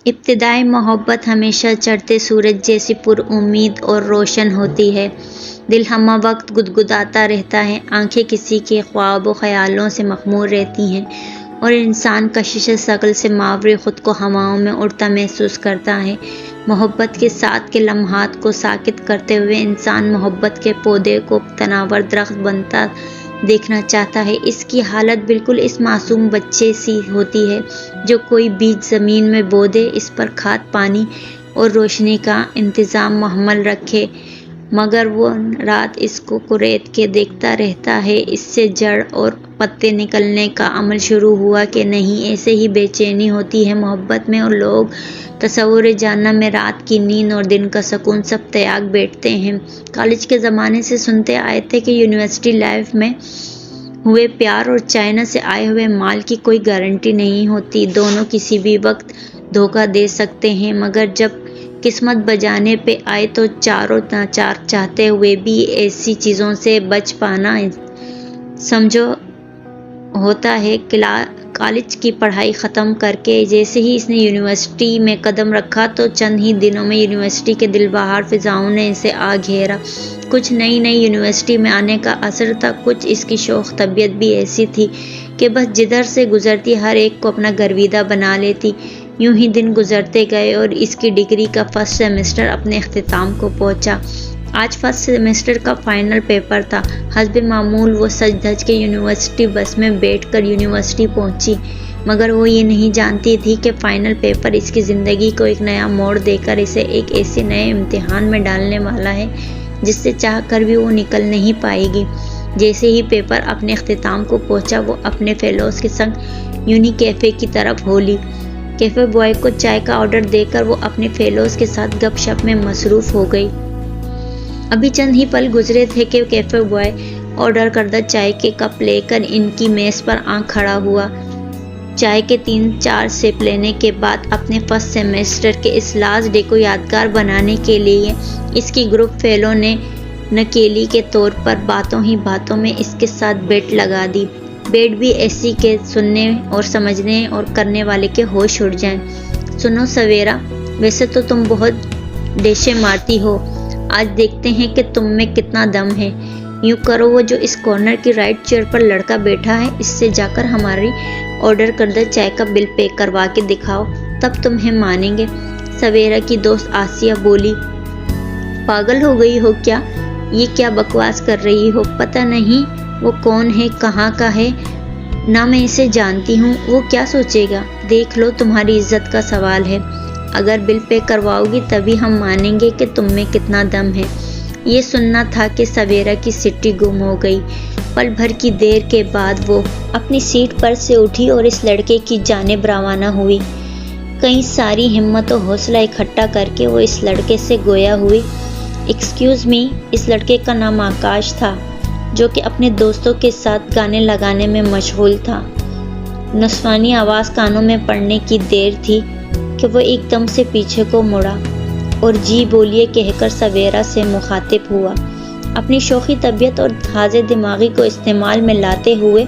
इब्तिदाई मोहब्बत हमेशा चढ़ते सूरज जैसी पुरउम्मीद और रोशन होती है। दिल हमा वक्त गुदगुदाता रहता है, आंखें किसी के ख्वाब व ख्यालों से मखमूर रहती हैं और इंसान कशिश शकल से मावरे ख़ुद को हवाओं में उड़ता महसूस करता है। मोहब्बत के साथ के लम्हात को साकित करते हुए इंसान मोहब्बत के पौधे को तनावर दरख्त बनता देखना चाहता है। इसकी हालत बिल्कुल इस मासूम बच्चे सी होती है जो कोई बीज ज़मीन में बो दे, इस पर खाद पानी और रोशनी का इंतज़ाम मुहम्मल रखे, मगर वो रात इसको कुरेद के देखता रहता है इससे जड़ और पत्ते निकलने का अमल शुरू हुआ कि नहीं। ऐसे ही बेचैनी होती है मोहब्बत में और लोग तसव्वुर जानना में रात की नींद और दिन का सुकून सब त्याग बैठते हैं। कॉलेज के ज़माने से सुनते आए थे कि यूनिवर्सिटी लाइफ में हुए प्यार और चाइना से आए हुए माल की कोई गारंटी नहीं होती, दोनों किसी भी वक्त धोखा दे सकते हैं, मगर जब किस्मत बजाने पे आए तो चारों नाचार चाहते हुए भी ऐसी चीज़ों से बच पाना समझो होता है। कॉलेज की पढ़ाई ख़त्म करके जैसे ही इसने यूनिवर्सिटी में कदम रखा तो चंद ही दिनों में यूनिवर्सिटी के दिलबहार फ़िज़ाओं ने इसे आ घेरा। कुछ नई यूनिवर्सिटी में आने का असर था, कुछ इसकी शौक़ तबीयत भी ऐसी थी कि बस जिधर से गुज़रती हर एक को अपना गर्विदा बना लेती। यूं ही दिन गुजरते गए और इसकी डिग्री का फर्स्ट सेमेस्टर अपने अख्तिताम को पहुंचा। आज फर्स्ट सेमेस्टर का फाइनल पेपर था। हस्बे मामूल वो सज धज के यूनिवर्सिटी बस में बैठकर यूनिवर्सिटी पहुंची, मगर वो ये नहीं जानती थी कि फ़ाइनल पेपर इसकी ज़िंदगी को एक नया मोड़ देकर इसे एक ऐसे नए इम्तिहान में डालने वाला है जिससे चाह कर भी वो निकल नहीं पाएगी। जैसे ही पेपर अपने अख्तिताम को पहुंचा, वो अपने फेलोज़ के संग यूनी कैफ़े की तरफ होली। कैफ़े बॉय को चाय का ऑर्डर देकर वो अपने फेलोज़ के साथ गपशप में मसरूफ़ हो गई। अभी चंद ही पल गुजरे थे कि कैफ़े बॉय ऑर्डर करदा चाय के कप लेकर इनकी मेज़ पर आ खड़ा हुआ। चाय के 3-4 सिप लेने के बाद अपने फर्स्ट सेमेस्टर के इस लास्ट डे को यादगार बनाने के लिए इसकी ग्रुप फेलो ने नकेली के तौर पर बातों ही बातों में इसके साथ बेट लगा दी। बेट भी ऐसी के सुनने और समझने और करने वाले के होश उड़ जाएं। सुनो सवेरा, वैसे तो तुम बहुत डेशे मारती हो, आज देखते हैं कि तुम में कितना दम है। यूँ करो, वो जो इस कॉर्नर की राइट चेयर पर लड़का बैठा है, इससे जाकर हमारी ऑर्डर करदा चाय का बिल पे करवा के दिखाओ, तब तुम्हें मानेंगे। सवेरा की दोस्त आसिया बोली, पागल हो गई हो क्या? ये क्या बकवास कर रही हो? पता नहीं वो कौन है, कहाँ का है, ना मैं इसे जानती हूँ, वो क्या सोचेगा? देख लो, तुम्हारी इज्जत का सवाल है। अगर बिल पे करवाओगी तभी हम मानेंगे कि तुम में कितना दम है। ये सुनना था कि सवेरा की सिट्टी गुम हो गई। पल भर की देर के बाद वो अपनी सीट पर से उठी और इस लड़के की जानिब रवाना हुई। कई सारी हिम्मत और हौसला इकट्ठा करके वो इस लड़के से गोया हुई। एक्सक्यूज़ मी, इस लड़के का नाम आकाश था, जो कि अपने दोस्तों के साथ गाने लगाने में मशगूल था। नस्वानी आवाज़ कानों में पड़ने की देर थी कि वो एकदम से पीछे को मुड़ा और जी बोलिए कहकर सवेरा से मुखातिब हुआ। अपनी शौखी तबीयत और ताज़े दिमागी को इस्तेमाल में लाते हुए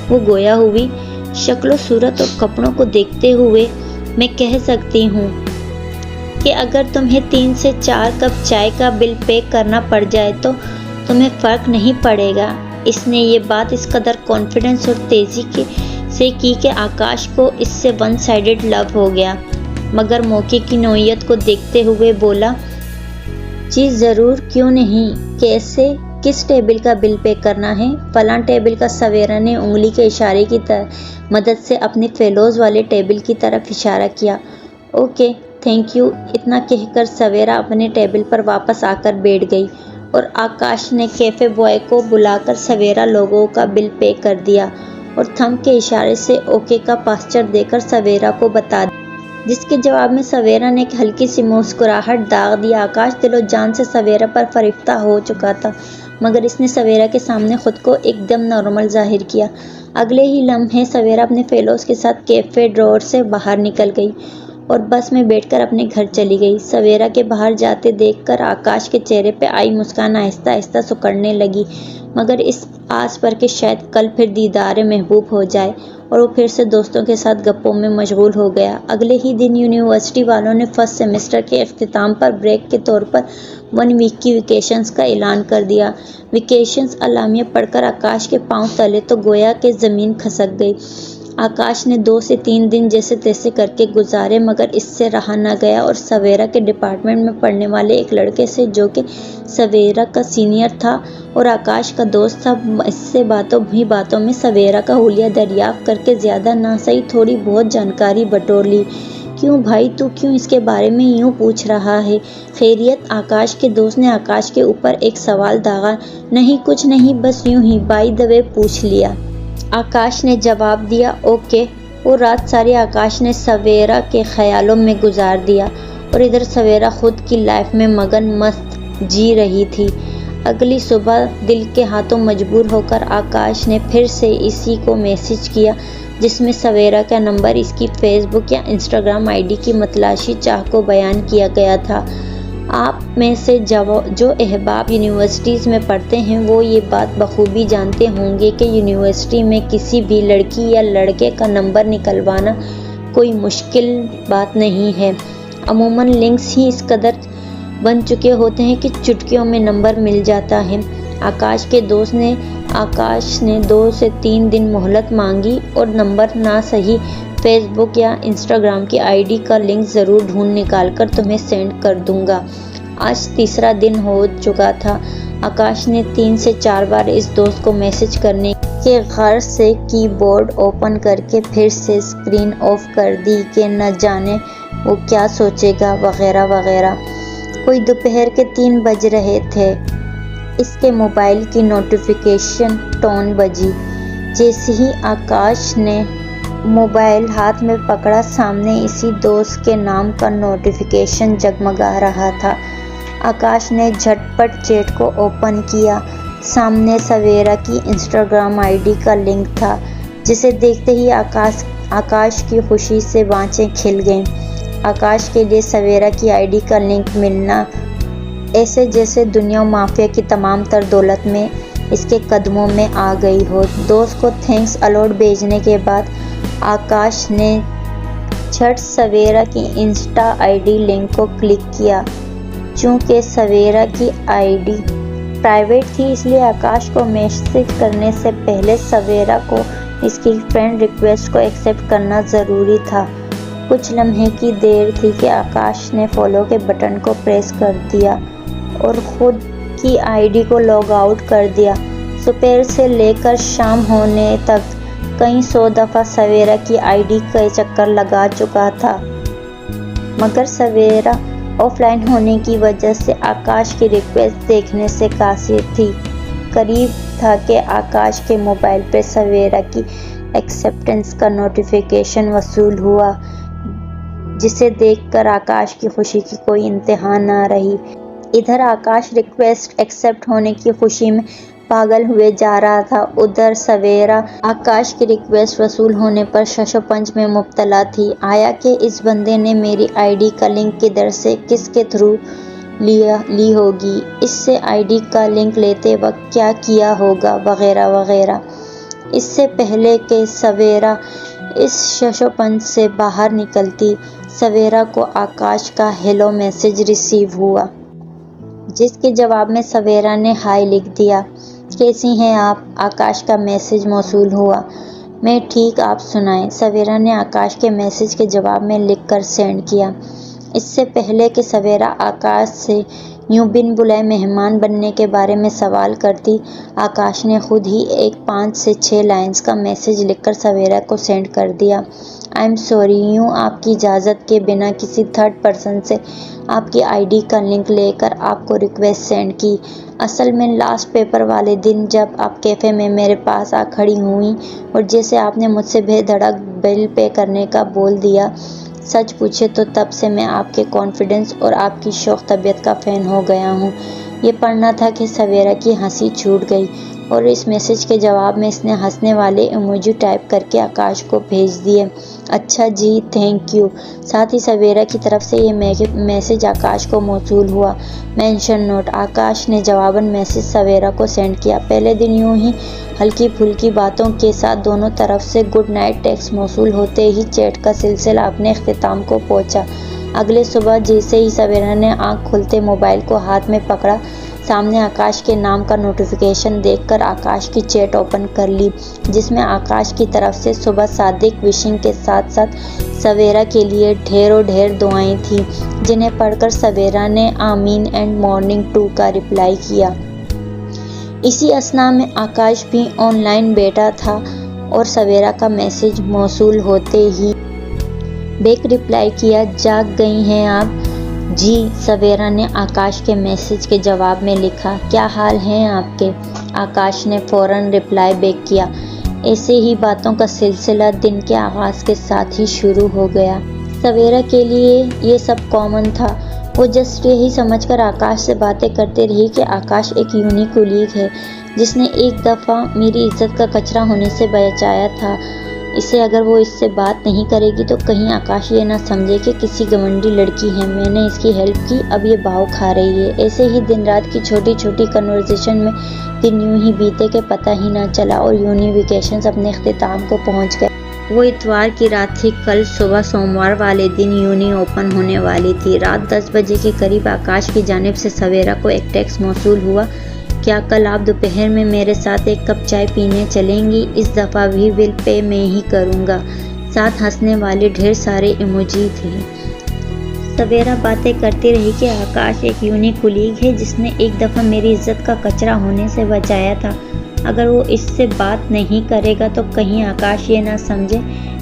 वो गोया हुई। शक्ल सूरत और कपड़ों को देखते हुए मैं कह सकती हूँ कि अगर तुम्हें 3 से 4 कप चाय का बिल पे करना पड़ जाए तो तुम्हें फ़र्क नहीं पड़ेगा। इसने ये बात इस कदर कॉन्फिडेंस और तेज़ी से की कि आकाश को इससे वन साइडेड लव हो गया, मगर मौके की नौयत को देखते हुए बोला, जी ज़रूर, क्यों नहीं, कैसे, किस टेबल का बिल पे करना है? फलां टेबल का। सवेरा ने उंगली के इशारे की मदद से अपने फेलोज़ वाले टेबल की तरफ इशारा किया। Okay, thank you. इतना कहकर सवेरा अपने टेबल पर वापस आकर बैठ गई और आकाश ने कैफ़े बॉय को बुलाकर सवेरा लोगों का बिल पे कर दिया और थंब के इशारे से ओके का पास्चर देकर सवेरा को बता दिया, जिसके जवाब में सवेरा ने एक हल्की सी मुस्कुराहट दाग दी। आकाश दिलो जान से सवेरा पर फरिफ्ता हो चुका था, मगर इसने सवेरा के सामने खुद को एकदम नॉर्मल जाहिर किया। अगले ही लम्हे सवेरा अपने फेलोज़ के साथ कैफ़े ड्रॉर से बाहर निकल गई और बस में बैठकर अपने घर चली गई। सवेरा के बाहर जाते देखकर आकाश के चेहरे पे आई मुस्कान आहिस्ता आहिस्ता सिकुड़ने लगी, मगर इस आस पर कि शायद कल फिर दीदार महबूब हो जाए, और वो फिर से दोस्तों के साथ गप्पों में मशगूल हो गया। अगले ही दिन यूनिवर्सिटी वालों ने फर्स्ट सेमेस्टर के अख्तिताम पर ब्रेक के तौर पर 1 वीक की वेकेशंस का ऐलान कर दिया। वेकेशंस अलामिया पढ़कर आकाश के पांव तले तो गोया के ज़मीन खसक गई। आकाश ने 2 से 3 दिन जैसे तैसे करके गुजारे, मगर इससे रहा न गया और सवेरा के डिपार्टमेंट में पढ़ने वाले एक लड़के से, जो कि सवेरा का सीनियर था और आकाश का दोस्त था, इससे बातों में सवेरा का हुलिया दरियाफ्त करके ज़्यादा ना सही थोड़ी बहुत जानकारी बटोर ली। क्यों भाई, तू क्यों इसके बारे में यूं पूछ रहा है? खैरियत? आकाश के दोस्त ने आकाश के ऊपर एक सवाल दागा। नहीं, कुछ नहीं, बस यूं ही बाय द वे पूछ लिया, आकाश ने जवाब दिया। ओके। वो रात सारी आकाश ने सवेरा के ख्यालों में गुजार दिया और इधर सवेरा खुद की लाइफ में मगन मस्त जी रही थी। अगली सुबह दिल के हाथों मजबूर होकर आकाश ने फिर से इसी को मैसेज किया, जिसमें सवेरा का नंबर, इसकी फेसबुक या इंस्टाग्राम आईडी की मतलाशी चाह को बयान किया गया था। आप में से जो अहबाब यूनिवर्सिटीज़ में पढ़ते हैं वो ये बात बखूबी जानते होंगे कि यूनिवर्सिटी में किसी भी लड़की या लड़के का नंबर निकलवाना कोई मुश्किल बात नहीं है। अमूमन लिंक्स ही इस कदर बन चुके होते हैं कि चुटकियों में नंबर मिल जाता है। आकाश ने 2 से 3 दिन मोहलत मांगी और नंबर ना सही फेसबुक या इंस्टाग्राम की आईडी का लिंक ज़रूर ढूंढ निकाल कर तुम्हें सेंड कर दूंगा। आज तीसरा दिन हो चुका था। आकाश ने 3 से 4 बार इस दोस्त को मैसेज करने के गर्ज से कीबोर्ड ओपन करके फिर से स्क्रीन ऑफ कर दी कि न जाने वो क्या सोचेगा वगैरह वगैरह। कोई दोपहर के 3 बज रहे थे। इसके मोबाइल की नोटिफिकेशन टोन बजी। जैसे ही आकाश ने मोबाइल हाथ में पकड़ा, सामने इसी दोस्त के नाम का नोटिफिकेशन जगमगा रहा था। आकाश ने झटपट चैट को ओपन किया। सामने सवेरा की इंस्टाग्राम आईडी का लिंक था, जिसे देखते ही आकाश की खुशी से बाँचें खिल गईं। आकाश के लिए सवेरा की आईडी का लिंक मिलना ऐसे जैसे दुनिया माफिया की तमाम तर दौलत में इसके कदमों में आ गई हो। दोस्त को थैंक्स अलॉट भेजने के बाद आकाश ने झट सवेरा की इंस्टा आईडी लिंक को क्लिक किया। चूँकि सवेरा की आईडी प्राइवेट थी, इसलिए आकाश को मैसेज करने से पहले सवेरा को इसकी फ्रेंड रिक्वेस्ट को एक्सेप्ट करना ज़रूरी था। कुछ लम्हे की देर थी कि आकाश ने फॉलो के बटन को प्रेस कर दिया और ख़ुद की आईडी को लॉग आउट कर दिया। दोपहर से लेकर शाम होने तक कई 100 दफ़ा सवेरा की आईडी का चक्कर लगा चुका था, मगर सवेरा ऑफलाइन होने की वजह से आकाश की रिक्वेस्ट देखने से कासिर थी। करीब था कि आकाश के मोबाइल पर सवेरा की एक्सेप्टेंस का नोटिफिकेशन वसूल हुआ, जिसे देखकर आकाश की खुशी की कोई इंतहा ना रही। इधर आकाश रिक्वेस्ट एक्सेप्ट होने की खुशी में पागल हुए जा रहा था, उधर सवेरा आकाश की रिक्वेस्ट वसूल होने पर शशोपंच में मुब्तला थी। आया कि इस बंदे ने मेरी आईडी का लिंक किधर से किसके थ्रू ली होगी, इससे आईडी का लिंक लेते वक्त क्या किया होगा वगैरह वगैरह। इससे पहले कि सवेरा इस शशोपंच से बाहर निकलती, सवेरा को आकाश का हेलो मैसेज रिसीव हुआ, जिसके जवाब में सवेरा ने हाय लिख दिया। कैसी हैं आप? आकाश का मैसेज मौसूल हुआ। मैं ठीक, आप सुनाएं? सवेरा ने आकाश के मैसेज के जवाब में लिखकर सेंड किया। इससे पहले कि सवेरा आकाश से यूं बिन बुलाए मेहमान बनने के बारे में सवाल करती, आकाश ने खुद ही एक 5 से 6 लाइंस का मैसेज लिखकर सवेरा को सेंड कर दिया। आई एम सॉरी, यूँ आपकी इजाज़त के बिना किसी थर्ड पर्सन से आपकी आईडी का लिंक लेकर आपको रिक्वेस्ट सेंड की। असल में लास्ट पेपर वाले दिन जब आप कैफ़े में मेरे पास आ खड़ी हुई और जैसे आपने मुझसे बेधड़क बिल पे करने का बोल दिया, सच पूछे तो तब से मैं आपके कॉन्फिडेंस और आपकी शौक तबीयत का फ़ैन हो गया हूँ। ये पढ़ना था कि सवेरा की हंसी छूट गई। और इस मैसेज के जवाब में इसने हंसने वाले इमोजी टाइप करके आकाश को भेज दिए। अच्छा जी, थैंक यू। साथ ही सवेरा की तरफ से ये मैसेज आकाश को मौसूल हुआ। Mention note. आकाश ने जवाबन मैसेज सवेरा को सेंड किया। पहले दिन यूं ही हल्की फुल्की बातों के साथ दोनों तरफ से गुड नाइट टेक्स्ट मौसूल होते ही चैट का सिलसिला अपने इख्तिताम को पहुंचा। अगले सुबह जैसे ही सवेरा ने आंख खुलते मोबाइल को हाथ में पकड़ा, सामने आकाश के नाम का नोटिफिकेशन देखकर आकाश की चैट ओपन कर ली, जिसमें आकाश की तरफ से सुबह सादिक विशिंग के साथ साथ सवेरा के लिए ढेरों ढेर दुआएं थीं, जिन्हें पढ़कर सवेरा ने आमीन एंड मॉर्निंग टू का रिप्लाई किया। इसी असना में आकाश भी ऑनलाइन बैठा था और सवेरा का मैसेज मौसूल होते ही बैक रिप्लाई किया। जाग गई हैं आप? जी, सवेरा ने आकाश के मैसेज के जवाब में लिखा। क्या हाल हैं आपके? आकाश ने फौरन रिप्लाई बैक किया। ऐसे ही बातों का सिलसिला दिन के आगाज़ के साथ ही शुरू हो गया। सवेरा के लिए ये सब कॉमन था। वो जस्ट यही समझकर आकाश से बातें करते रही कि आकाश एक यूनिक कुलीग है जिसने एक दफ़ा मेरी इज्जत का कचरा होने से बचाया था। इसे अगर वो इससे बात नहीं करेगी तो कहीं आकाश ये ना समझे कि किसी घमंडी लड़की है। मैंने इसकी हेल्प की, अब ये भाव खा रही है। ऐसे ही दिन रात की छोटी छोटी कन्वर्सेशन में दिन यूं ही बीते के पता ही ना चला और यूनी वेकेशंस अपने इख्तिताम को पहुंच गए। वो इतवार की रात थी। कल सुबह सोमवार वाले दिन यूनी ओपन होने वाली थी। रात 10 बजे के करीब आकाश की जानिब से सवेरा को एक टेक्स्ट मौसूल हुआ। क्या कल आप दोपहर में मेरे साथ एक कप चाय पीने चलेंगी? इस दफ़ा भी बिल पे मैं ही करूँगा। साथ हंसने वाले ढेर सारे इमोजी थे। सवेरा बातें करती रही कि आकाश एक यूनिक कुलीग है जिसने एक दफ़ा मेरी इज्जत का कचरा होने से बचाया था। अगर वो इससे बात नहीं करेगा तो कहीं आकाश ये ना समझे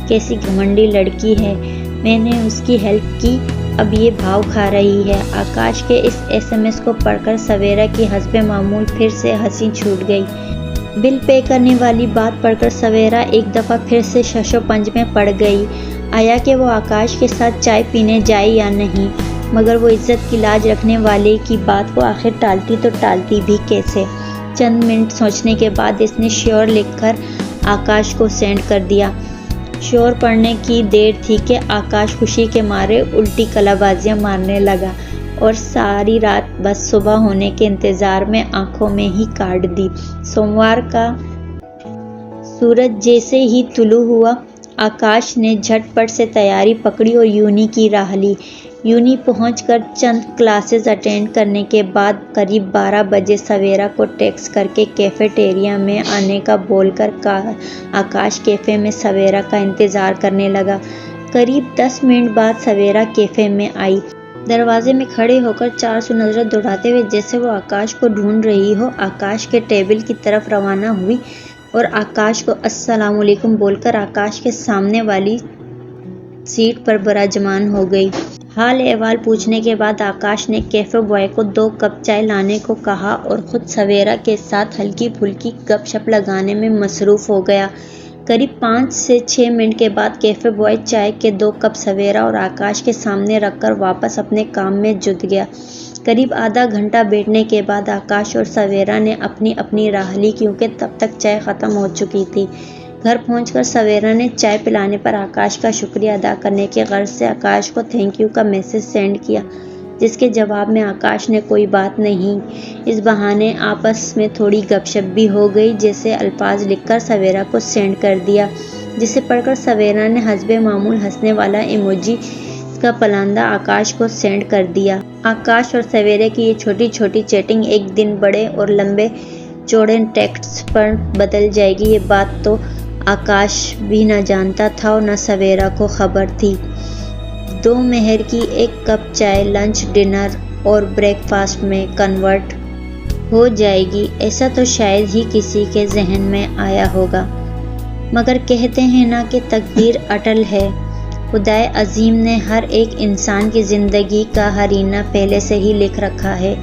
कैसी घमंडी लड़की है। मैंने उसकी हेल्प की, अब ये भाव खा रही है। आकाश के इस एसएमएस को पढ़कर सवेरा की हस्बे मामूल फिर से हंसी छूट गई। बिल पे करने वाली बात पढ़कर सवेरा एक दफ़ा फिर से शशोपंज में पड़ गई। आया कि वो आकाश के साथ चाय पीने जाए या नहीं, मगर वो इज्जत की लाज रखने वाले की बात को आखिर टालती तो टालती भी कैसे। चंद मिनट सोचने के बाद इसने श्योर लिखकर आकाश को सेंड कर दिया। श्योर पढ़ने की देर थी कि आकाश खुशी के मारे उल्टी कलाबाजियां मारने लगा और सारी रात बस सुबह होने के इंतज़ार में आंखों में ही काट दी। सोमवार का सूरज जैसे ही तुलू हुआ, आकाश ने झटपट से तैयारी पकड़ी और यूनी की राह ली। यूनी पहुंचकर चंद क्लासेस अटेंड करने के बाद करीब 12 बजे सवेरा को टेक्स्ट करके कैफ़ेटेरिया में आने का बोलकर आकाश कैफ़े में सवेरा का इंतज़ार करने लगा। करीब 10 मिनट बाद सवेरा कैफ़े में आई। दरवाजे में खड़े होकर चार सौ नज़रें दौड़ाते हुए जैसे वो आकाश को ढूंढ रही हो, आकाश के टेबल की तरफ रवाना हुई और आकाश को अस्सलाम वालेकुम बोलकर आकाश के सामने वाली सीट पर बराजमान हो गई। हाल अहवाल पूछने के बाद आकाश ने कैफ़े बॉय को 2 कप चाय लाने को कहा और ख़ुद सवेरा के साथ हल्की फुल्की गपशप लगाने में मसरूफ़ हो गया। करीब 5 से 6 मिनट के बाद कैफ़े बॉय चाय के 2 कप सवेरा और आकाश के सामने रखकर वापस अपने काम में जुट गया। करीब आधा घंटा बैठने के बाद आकाश और सवेरा ने अपनी अपनी राह ली, क्योंकि तब तक चाय ख़त्म हो चुकी थी। घर पहुंचकर सवेरा ने चाय पिलाने पर आकाश का शुक्रिया अदा करने के गर्ज से आकाश को थैंक यू का मैसेज सेंड किया, जिसके जवाब में आकाश ने कोई बात नहीं। इस बहाने आपस में थोड़ी गपशप भी हो गई। जैसे अल्फाज लिखकर सवेरा को सेंड कर दिया, जिसे पढ़कर सवेरा ने हस्बे मामूल हंसने वाला इमोजी का पलांदा आकाश को सेंड कर दिया। आकाश और सवेरे की ये छोटी छोटी चैटिंग एक दिन बड़े और लंबे चौड़े टेक्स्ट पर बदल जाएगी, ये बात तो आकाश भी न जानता था और न सवेरा को खबर थी। दोपहर की 1 कप चाय लंच, डिनर और ब्रेकफास्ट में कन्वर्ट हो जाएगी, ऐसा तो शायद ही किसी के जहन में आया होगा। मगर कहते हैं ना कि तकदीर अटल है। खुदाए अजीम ने हर एक इंसान की ज़िंदगी का हरीना पहले से ही लिख रखा है।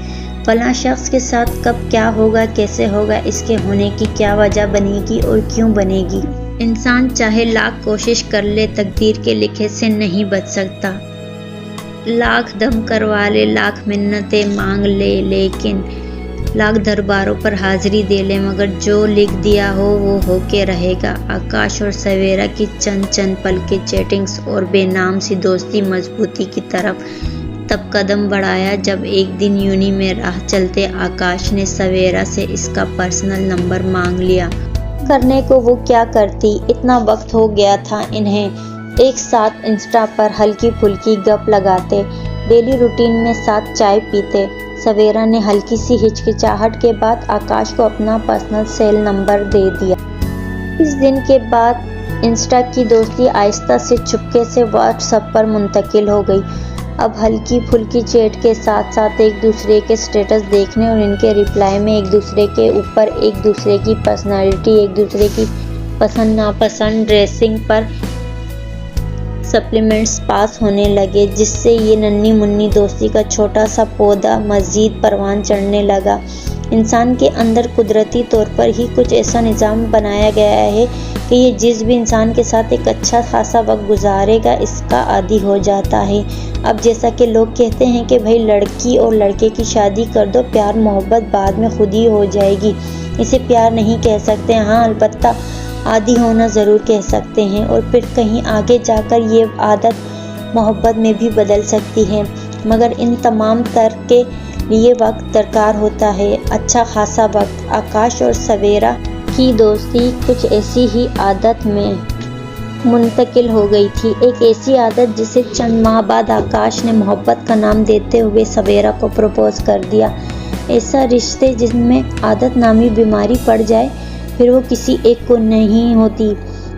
फलां शख्स के साथ कब क्या होगा, कैसे होगा, इसके होने की क्या वजह बनेगी और क्यों बनेगी। इंसान चाहे लाख कोशिश कर ले, तकदीर के लिखे से नहीं बच सकता। लाख दम करवा ले, लाख मिन्नतें मांग ले, लेकिन लाख दरबारों पर हाजिरी दे ले, मगर जो लिख दिया हो वो होके रहेगा। आकाश और सवेरा की चंद चंद पल के चैटिंग्स और बेनाम सी दोस्ती मजबूती की तरफ तब कदम बढ़ाया जब एक दिन यूनी में राह चलते आकाश ने सवेरा से इसका पर्सनल नंबर मांग लिया। करने को वो क्या करती, इतना वक्त हो गया था इन्हें एक साथ इंस्टा पर हल्की फुल्की गप लगाते, डेली रूटीन में साथ चाय पीते। सवेरा ने हल्की सी हिचकिचाहट के बाद आकाश को अपना पर्सनल सेल नंबर दे दिया। इस दिन के बाद इंस्टा की दोस्ती आहिस्ता से चुपके से व्हाट्सएप पर मुंतकिल हो गई। अब हल्की फुल्की चैट के साथ साथ एक दूसरे के स्टेटस देखने और इनके रिप्लाई में एक दूसरे के ऊपर एक दूसरे की पर्सनालिटी, एक दूसरे की पसंद नापसंद, ड्रेसिंग पर सप्लीमेंट्स पास होने लगे, जिससे ये नन्ही मुन्नी दोस्ती का छोटा सा पौधा मज़ीद परवान चढ़ने लगा। इंसान के अंदर कुदरती तौर पर ही कुछ ऐसा निज़ाम बनाया गया है कि ये जिस भी इंसान के साथ एक अच्छा खासा वक्त गुजारेगा इसका आदी हो जाता है। अब जैसा कि लोग कहते हैं कि भाई लड़की और लड़के की शादी कर दो, प्यार मोहब्बत बाद में खुद ही हो जाएगी, इसे प्यार नहीं कह सकते। हाँ, अलबत्ता आदी होना ज़रूर कह सकते हैं, और फिर कहीं आगे जाकर ये आदत मोहब्बत में भी बदल सकती है। मगर इन तमाम तर के लिए वक्त दरकार होता है, अच्छा खासा वक्त। आकाश और सवेरा की दोस्ती कुछ ऐसी ही आदत में मुंतकिल हो गई थी, एक ऐसी आदत जिसे चंद माह बाद आकाश ने मोहब्बत का नाम देते हुए सवेरा को प्रपोज कर दिया। ऐसा रिश्ते जिसमें आदत नामी बीमारी पड़ जाए फिर वो किसी एक को नहीं होती,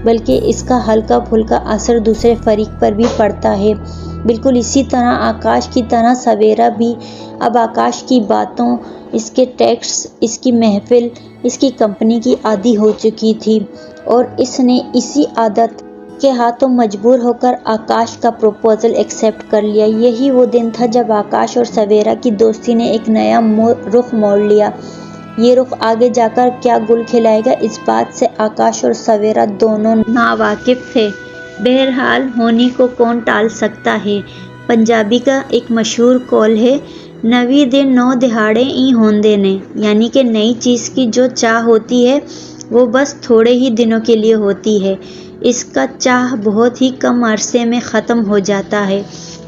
बल्कि इसका हल्का फुल्का असर दूसरे फरीक पर भी पड़ता है। बिल्कुल इसी तरह आकाश की तरह सवेरा भी अब आकाश की बातों, इसके टेक्स्ट, इसकी महफिल, इसकी कंपनी की आदी हो चुकी थी, और इसने इसी आदत के हाथों मजबूर होकर आकाश का प्रपोजल एक्सेप्ट कर लिया। यही वो दिन था जब आकाश और सवेरा की दोस्ती ने एक नया रुख मोड़ लिया। ये रुख आगे जाकर क्या गुल खिलाएगा, इस बात से आकाश और सवेरा दोनों नावाकिफ थे। बहरहाल होने को कौन टाल सकता है। पंजाबी का एक मशहूर कौल है, नवी दिन नौ दिहाड़े ई होंदे ने, यानी कि नई चीज़ की जो चाह होती है वो बस थोड़े ही दिनों के लिए होती है। इसका चाह बहुत ही कम अरसे में ख़त्म हो जाता है।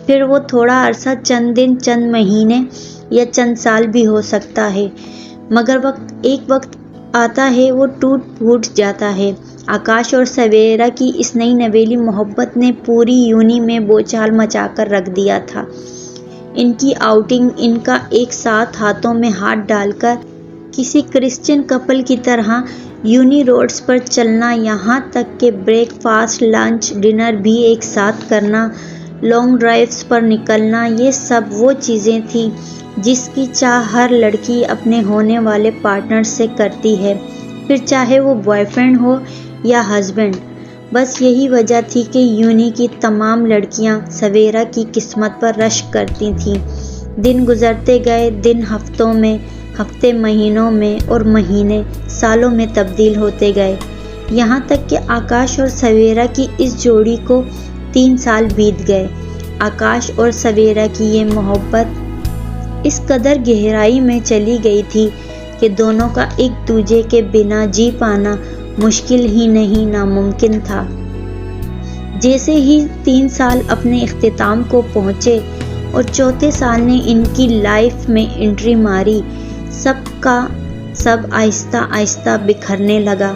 फिर वो थोड़ा अरसा चंद दिन, चंद महीने या चंद साल भी हो सकता है, मगर एक वक्त आता है वो टूट फूट जाता है। आकाश और सवेरा की इस नई नवेली मोहब्बत ने पूरी यूनी में बोलचाल मचाकर रख दिया था। इनकी आउटिंग, इनका एक साथ हाथों में हाथ डालकर किसी क्रिश्चियन कपल की तरह यूनी रोड्स पर चलना, यहाँ तक कि ब्रेकफास्ट, लंच, डिनर भी एक साथ करना, लॉन्ग ड्राइव्स पर निकलना, ये सब वो चीज़ें थी जिसकी चाह हर लड़की अपने होने वाले पार्टनर से करती है, फिर चाहे वो बॉयफ्रेंड हो या हस्बैंड। बस यही वजह थी कि यूनी की तमाम लड़कियां सवेरा की किस्मत पर रश्क करती थीं। दिन गुजरते गए, दिन हफ्तों में, हफ्ते महीनों में, और महीने सालों में तब्दील होते गए, यहाँ तक कि आकाश और सवेरा की इस जोड़ी को 3 साल बीत गए। आकाश और सवेरा की ये मोहब्बत इस कदर गहराई में चली गई थी कि दोनों का एक दूजे के बिना जी पाना मुश्किल ही नहीं, नामुमकिन था। जैसे ही 3 साल अपने इख्तिताम को पहुँचे और चौथे साल ने इनकी लाइफ में एंट्री मारी, सबका सब आहिस्ता आहिस्ता बिखरने लगा।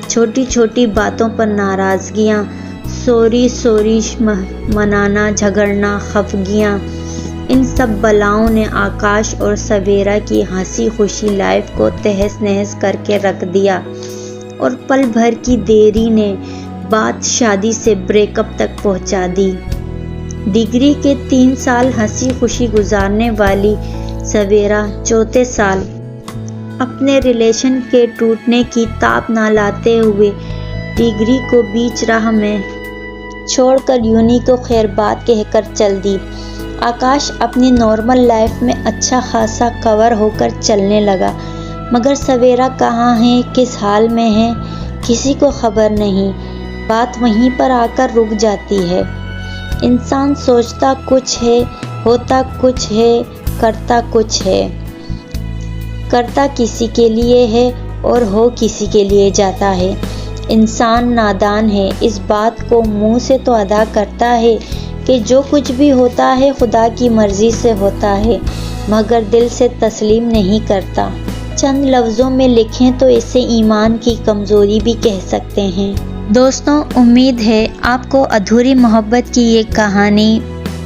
छोटी छोटी बातों पर नाराज़गियाँ, सॉरी मनाना, झगड़ना, खफगियाँ, इन सब बलाओं ने आकाश और सवेरा की हंसी खुशी लाइफ को तहस नहस करके रख दिया, और पल भर की देरी ने बात शादी से ब्रेकअप तक पहुंचा दी। डिग्री के 3 साल हंसी खुशी गुजारने वाली सवेरा चौथे साल अपने रिलेशन के टूटने की ताप ना लाते हुए डिग्री को बीच राह में छोड़कर यूनी को खैरबाद कहकर चल दी। आकाश अपनी नॉर्मल लाइफ में अच्छा खासा कवर होकर चलने लगा, मगर सवेरा कहाँ है, किस हाल में है, किसी को खबर नहीं। बात वहीं पर आकर रुक जाती है। इंसान सोचता कुछ है, होता कुछ है, करता कुछ है। करता किसी के लिए है और हो किसी के लिए जाता है। इंसान नादान है, इस बात को मुंह से तो अदा करता है कि जो कुछ भी होता है खुदा की मर्ज़ी से होता है, मगर दिल से तस्लीम नहीं करता। चंद लफ्ज़ों में लिखें तो इसे ईमान की कमज़ोरी भी कह सकते हैं। दोस्तों, उम्मीद है आपको अधूरी मोहब्बत की ये कहानी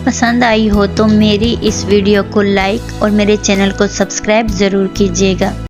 पसंद आई हो तो मेरी इस वीडियो को लाइक और मेरे चैनल को सब्सक्राइब ज़रूर कीजिएगा।